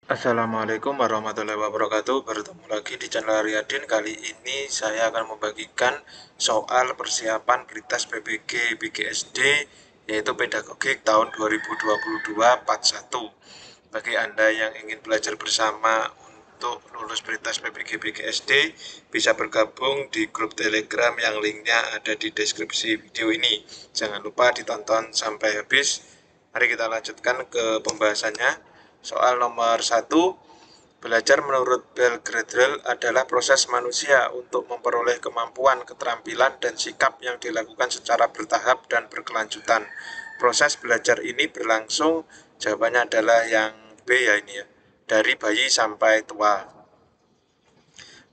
Assalamualaikum warahmatullahi wabarakatuh. Bertemu lagi di channel Riyadin. Kali ini saya akan membagikan soal persiapan Britas PPG BGSD yaitu pedagogik tahun 2022 part 1. Bagi Anda yang ingin belajar bersama untuk lulus Britas PPG BGSD, bisa bergabung di grup Telegram yang linknya ada di deskripsi video ini. Jangan lupa ditonton sampai habis. Mari kita lanjutkan ke pembahasannya. Soal nomor 1, belajar menurut Bell Gradle adalah proses manusia untuk memperoleh kemampuan, keterampilan, dan sikap yang dilakukan secara bertahap dan berkelanjutan. Proses belajar ini berlangsung, jawabannya adalah yang B ya ini ya, dari bayi sampai tua.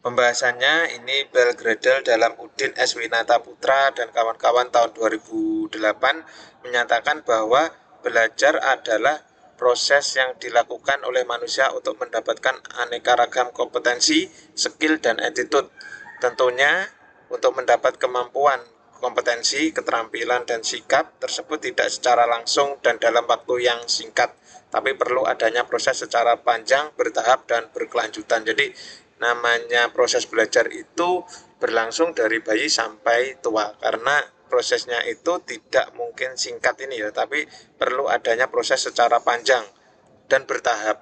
Pembahasannya ini Bell Gradle dalam Udin S. Winata Putra dan kawan-kawan tahun 2008 menyatakan bahwa belajar adalah proses yang dilakukan oleh manusia untuk mendapatkan aneka ragam kompetensi, skill, dan attitude. Tentunya untuk mendapat kemampuan, kompetensi, keterampilan, dan sikap tersebut tidak secara langsung dan dalam waktu yang singkat, tapi perlu adanya proses secara panjang, bertahap, dan berkelanjutan. Jadi namanya proses belajar itu berlangsung dari bayi sampai tua, karena prosesnya itu tidak mungkin singkat ini ya, tapi perlu adanya proses secara panjang dan bertahap.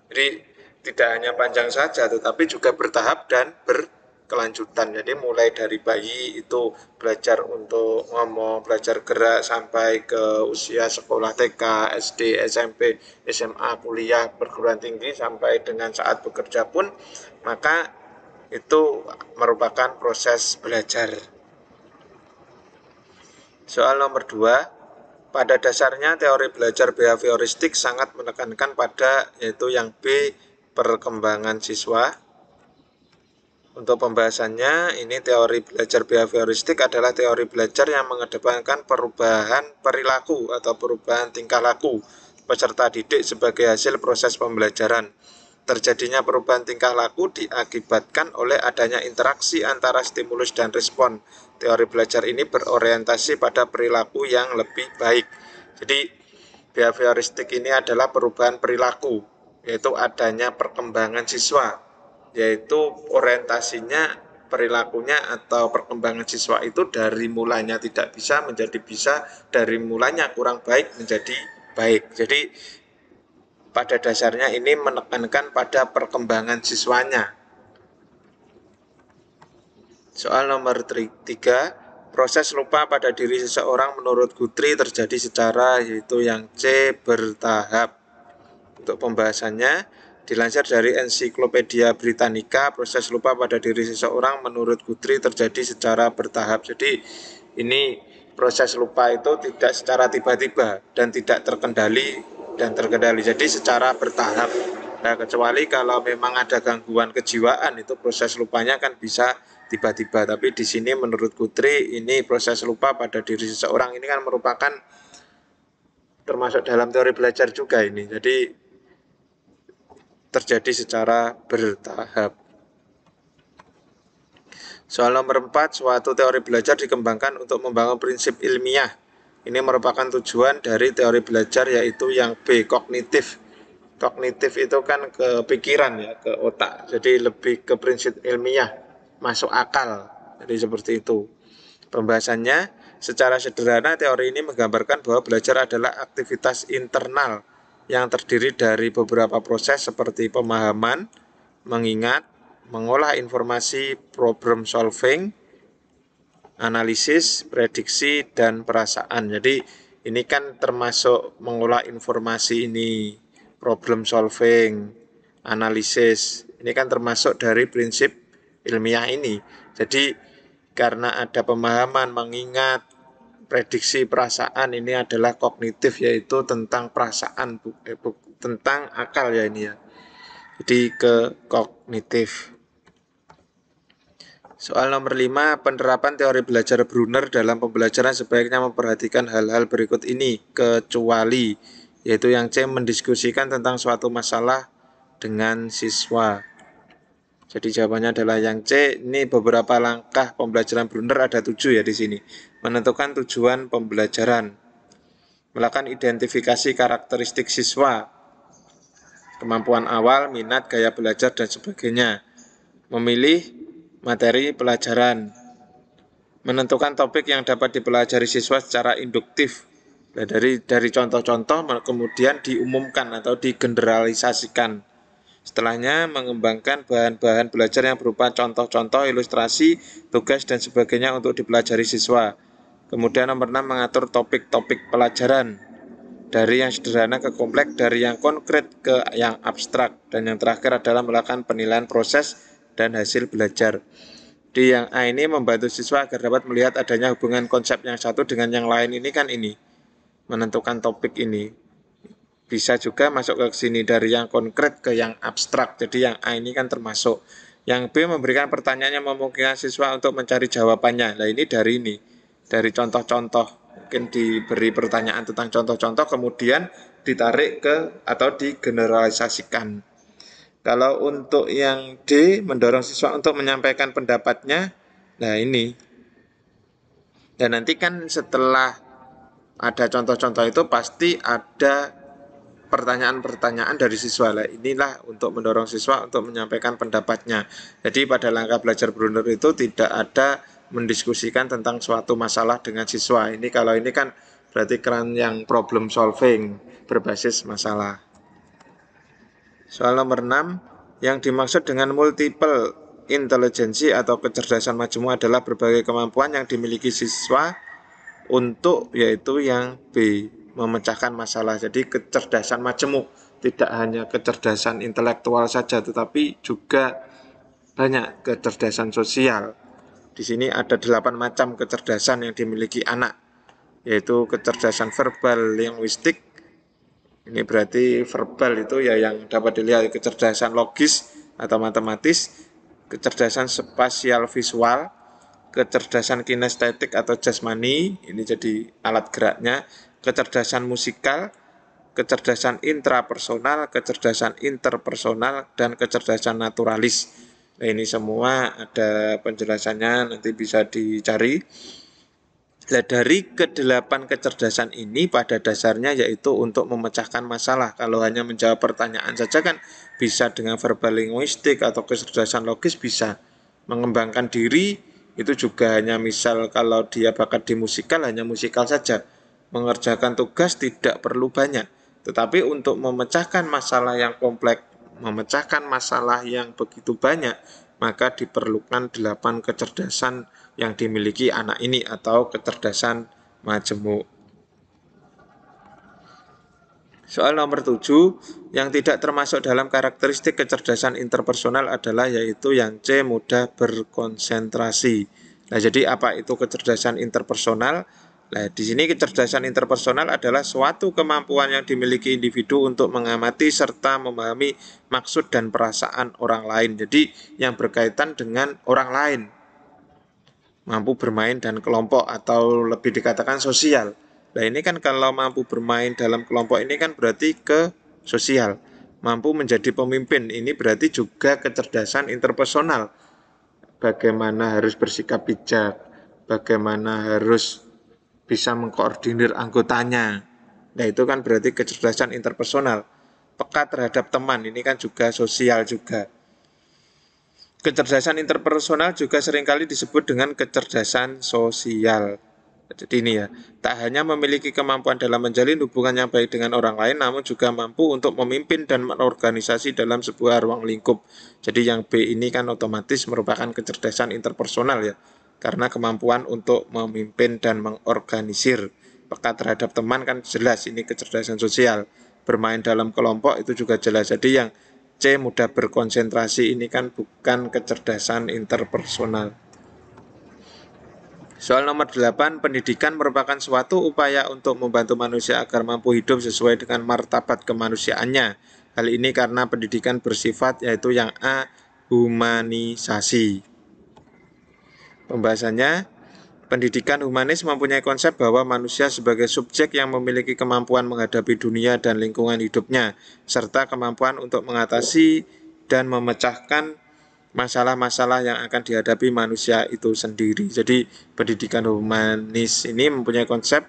Jadi tidak hanya panjang saja, tetapi juga bertahap dan berkelanjutan. Jadi mulai dari bayi itu belajar untuk ngomong, belajar gerak sampai ke usia sekolah TK, SD, SMP, SMA, kuliah, perguruan tinggi, sampai dengan saat bekerja pun, maka itu merupakan proses belajar. Soal nomor 2, pada dasarnya teori belajar behavioristik sangat menekankan pada yaitu yang B, perkembangan siswa. Untuk pembahasannya, ini teori belajar behavioristik adalah teori belajar yang mengedepankan perubahan perilaku atau perubahan tingkah laku peserta didik sebagai hasil proses pembelajaran. Terjadinya perubahan tingkah laku diakibatkan oleh adanya interaksi antara stimulus dan respon. Teori belajar ini berorientasi pada perilaku yang lebih baik. Jadi behavioristik ini adalah perubahan perilaku, yaitu adanya perkembangan siswa, yaitu orientasinya perilakunya atau perkembangan siswa itu dari mulanya tidak bisa menjadi bisa, dari mulanya kurang baik menjadi baik. Jadi pada dasarnya ini menekankan pada perkembangan siswanya. Soal nomor 3, proses lupa pada diri seseorang menurut Guthrie terjadi secara yaitu yang C, bertahap. Untuk pembahasannya, dilansir dari Ensiklopedia Britannica, proses lupa pada diri seseorang menurut Guthrie terjadi secara bertahap. Jadi ini proses lupa itu tidak secara tiba-tiba dan tidak terkendali. Jadi secara bertahap. Nah, kecuali kalau memang ada gangguan kejiwaan, itu proses lupanya kan bisa tiba-tiba. Tapi di sini menurut Guthrie ini proses lupa pada diri seseorang ini kan merupakan termasuk dalam teori belajar juga ini. Jadi terjadi secara bertahap. Soal nomor 4, suatu teori belajar dikembangkan untuk membangun prinsip ilmiah. Ini merupakan tujuan dari teori belajar yaitu yang B, kognitif. Kognitif itu kan ke pikiran ya, ke otak. Jadi lebih ke prinsip ilmiah, masuk akal. Jadi seperti itu. Pembahasannya, secara sederhana teori ini menggambarkan bahwa belajar adalah aktivitas internal yang terdiri dari beberapa proses seperti pemahaman, mengingat, mengolah informasi, problem solving, analisis, prediksi, dan perasaan. Jadi ini kan termasuk mengolah informasi ini, problem solving, analisis. Ini kan termasuk dari prinsip ilmiah ini. Jadi karena ada pemahaman, mengingat, prediksi, perasaan, ini adalah kognitif, yaitu tentang perasaan, tentang akal ya ini ya. Jadi ke kognitif. Soal nomor 5, penerapan teori belajar Brunner dalam pembelajaran sebaiknya memperhatikan hal-hal berikut ini, kecuali, yaitu yang C, mendiskusikan tentang suatu masalah dengan siswa. Jadi jawabannya adalah yang C. Ini beberapa langkah pembelajaran Brunner, ada 7 ya di sini. Menentukan tujuan pembelajaran, melakukan identifikasi karakteristik siswa, kemampuan awal, minat, gaya belajar, dan sebagainya. Memilih materi pelajaran, menentukan topik yang dapat dipelajari siswa secara induktif. Nah, dari contoh-contoh kemudian diumumkan atau digeneralisasikan. Setelahnya mengembangkan bahan-bahan belajar yang berupa contoh-contoh, ilustrasi, tugas, dan sebagainya untuk dipelajari siswa. Kemudian nomor 6 mengatur topik-topik pelajaran dari yang sederhana ke kompleks, dari yang konkret ke yang abstrak. Dan yang terakhir adalah melakukan penilaian proses dan hasil belajar. Di yang A ini membantu siswa agar dapat melihat adanya hubungan konsep yang satu dengan yang lain ini kan ini. Menentukan topik ini. Bisa juga masuk ke sini dari yang konkret ke yang abstrak. Jadi yang A ini kan termasuk. Yang B memberikan pertanyaan yang memungkinkan siswa untuk mencari jawabannya. Nah ini dari contoh-contoh. Mungkin diberi pertanyaan tentang contoh-contoh, kemudian ditarik ke atau digeneralisasikan. Kalau untuk yang D, mendorong siswa untuk menyampaikan pendapatnya. Nah ini. Dan nanti kan setelah ada contoh-contoh itu pasti ada pertanyaan-pertanyaan dari siswa. Inilah untuk mendorong siswa untuk menyampaikan pendapatnya. Jadi pada langkah belajar berunder itu tidak ada mendiskusikan tentang suatu masalah dengan siswa. Ini kalau ini kan berarti keran yang problem solving berbasis masalah. Soal nomor 6, yang dimaksud dengan multiple intelijensi atau kecerdasan majemuk adalah berbagai kemampuan yang dimiliki siswa untuk, yaitu yang B, memecahkan masalah. Jadi kecerdasan majemuk, tidak hanya kecerdasan intelektual saja, tetapi juga banyak kecerdasan sosial. Di sini ada 8 macam kecerdasan yang dimiliki anak, yaitu kecerdasan verbal, linguistik. Ini berarti verbal itu ya yang dapat dilihat, kecerdasan logis atau matematis, kecerdasan spasial visual, kecerdasan kinestetik atau jasmani, ini jadi alat geraknya, kecerdasan musikal, kecerdasan intrapersonal, kecerdasan interpersonal, dan kecerdasan naturalis. Nah, ini semua ada penjelasannya, nanti bisa dicari. Nah, dari ke-8 kecerdasan ini pada dasarnya yaitu untuk memecahkan masalah. Kalau hanya menjawab pertanyaan saja kan bisa dengan verbal linguistik atau kecerdasan logis bisa. Mengembangkan diri itu juga hanya misal kalau dia bakat di musikal hanya musikal saja. Mengerjakan tugas tidak perlu banyak. Tetapi untuk memecahkan masalah yang kompleks, memecahkan masalah yang begitu banyak, maka diperlukan 8 kecerdasan yang dimiliki anak ini atau kecerdasan majemuk. Soal nomor 7, yang tidak termasuk dalam karakteristik kecerdasan interpersonal adalah yaitu yang C, mudah berkonsentrasi. Nah, jadi apa itu kecerdasan interpersonal? Nah, di sini kecerdasan interpersonal adalah suatu kemampuan yang dimiliki individu untuk mengamati serta memahami maksud dan perasaan orang lain. Jadi yang berkaitan dengan orang lain. Mampu bermain dan kelompok atau lebih dikatakan sosial. Nah ini kan kalau mampu bermain dalam kelompok ini kan berarti ke sosial. Mampu menjadi pemimpin ini berarti juga kecerdasan interpersonal. Bagaimana harus bersikap bijak, bagaimana harus bisa mengkoordinir anggotanya. Nah itu kan berarti kecerdasan interpersonal. Peka terhadap teman ini kan juga sosial juga. Kecerdasan interpersonal juga seringkali disebut dengan kecerdasan sosial. Jadi ini ya, tak hanya memiliki kemampuan dalam menjalin hubungan yang baik dengan orang lain, namun juga mampu untuk memimpin dan mengorganisasi dalam sebuah ruang lingkup. Jadi yang B ini kan otomatis merupakan kecerdasan interpersonal ya, karena kemampuan untuk memimpin dan mengorganisir. Peka terhadap teman kan jelas ini kecerdasan sosial. Bermain dalam kelompok itu juga jelas. Jadi yang C, mudah berkonsentrasi, ini kan bukan kecerdasan interpersonal. Soal nomor 8, pendidikan merupakan suatu upaya untuk membantu manusia agar mampu hidup sesuai dengan martabat kemanusiaannya. Hal ini karena pendidikan bersifat yaitu yang A, humanisasi. Pembahasannya, pendidikan humanis mempunyai konsep bahwa manusia sebagai subjek yang memiliki kemampuan menghadapi dunia dan lingkungan hidupnya, serta kemampuan untuk mengatasi dan memecahkan masalah-masalah yang akan dihadapi manusia itu sendiri. Jadi pendidikan humanis ini mempunyai konsep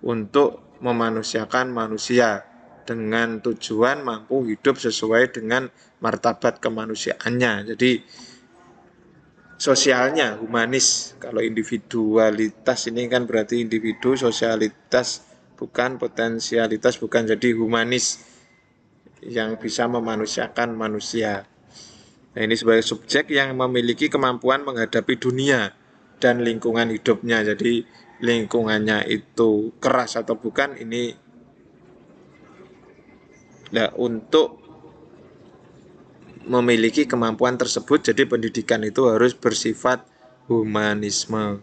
untuk memanusiakan manusia. dengan tujuan mampu hidup sesuai dengan martabat kemanusiaannya. Jadi sosialnya humanis. Kalau individualitas ini kan berarti individu, sosialitas bukan, potensialitas bukan, jadi humanis yang bisa memanusiakan manusia. Nah, ini sebagai subjek yang memiliki kemampuan menghadapi dunia dan lingkungan hidupnya. Jadi lingkungannya itu keras atau bukan, ini nah, untuk memiliki kemampuan tersebut, jadi pendidikan itu harus bersifat humanisme.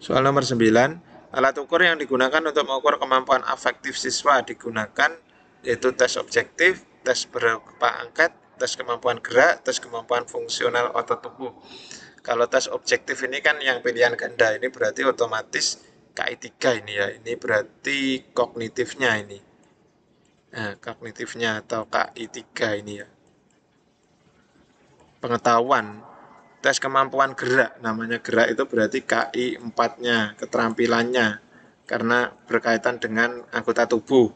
Soal nomor 9, alat ukur yang digunakan untuk mengukur kemampuan afektif siswa digunakan, yaitu tes objektif, tes berupa angket, tes kemampuan gerak, tes kemampuan fungsional otot tubuh. Kalau tes objektif ini kan yang pilihan ganda, ini berarti otomatis KI3 ini ya, ini berarti kognitifnya ini. Nah, kognitifnya atau KI3 ini ya. Pengetahuan, tes kemampuan gerak, namanya gerak itu berarti KI 4-nya, keterampilannya, karena berkaitan dengan anggota tubuh.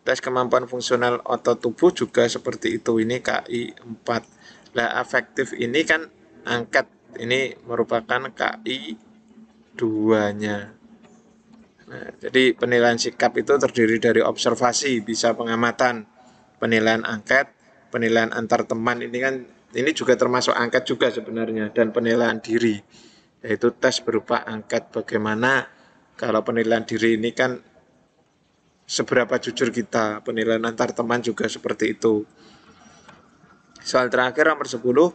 Tes kemampuan fungsional otot tubuh juga seperti itu, ini KI 4. Nah, afektif ini kan angket, ini merupakan KI 2-nya. Nah, jadi penilaian sikap itu terdiri dari observasi, bisa pengamatan, penilaian angket, penilaian antar teman, ini juga termasuk angket juga sebenarnya, dan penilaian diri, yaitu tes berupa angket. Bagaimana kalau penilaian diri ini kan seberapa jujur kita, penilaian antar teman juga seperti itu. Soal terakhir nomor 10,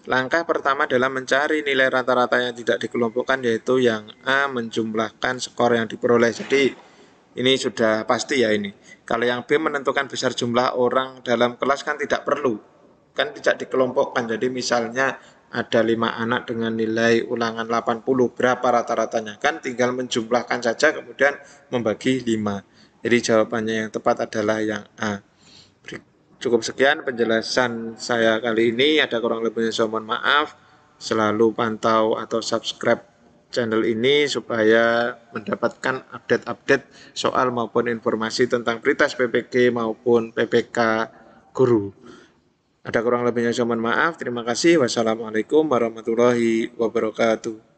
langkah pertama dalam mencari nilai rata-rata yang tidak dikelompokkan, yaitu yang A, menjumlahkan skor yang diperoleh. Jadi ini sudah pasti ya ini. Kalau yang B, menentukan besar jumlah orang dalam kelas, kan tidak perlu, kan tidak dikelompokkan. Jadi misalnya ada 5 anak dengan nilai ulangan 80, berapa rata-ratanya? Kan tinggal menjumlahkan saja kemudian membagi 5. Jadi jawabannya yang tepat adalah yang A. Cukup sekian penjelasan saya kali ini, ada kurang lebihnya saya mohon maaf. Selalu pantau atau subscribe channel ini supaya mendapatkan update-update soal maupun informasi tentang Pritas PPG maupun PPK Guru. Ada kurang lebihnya saya mohon maaf. Terima kasih. Wassalamualaikum warahmatullahi wabarakatuh.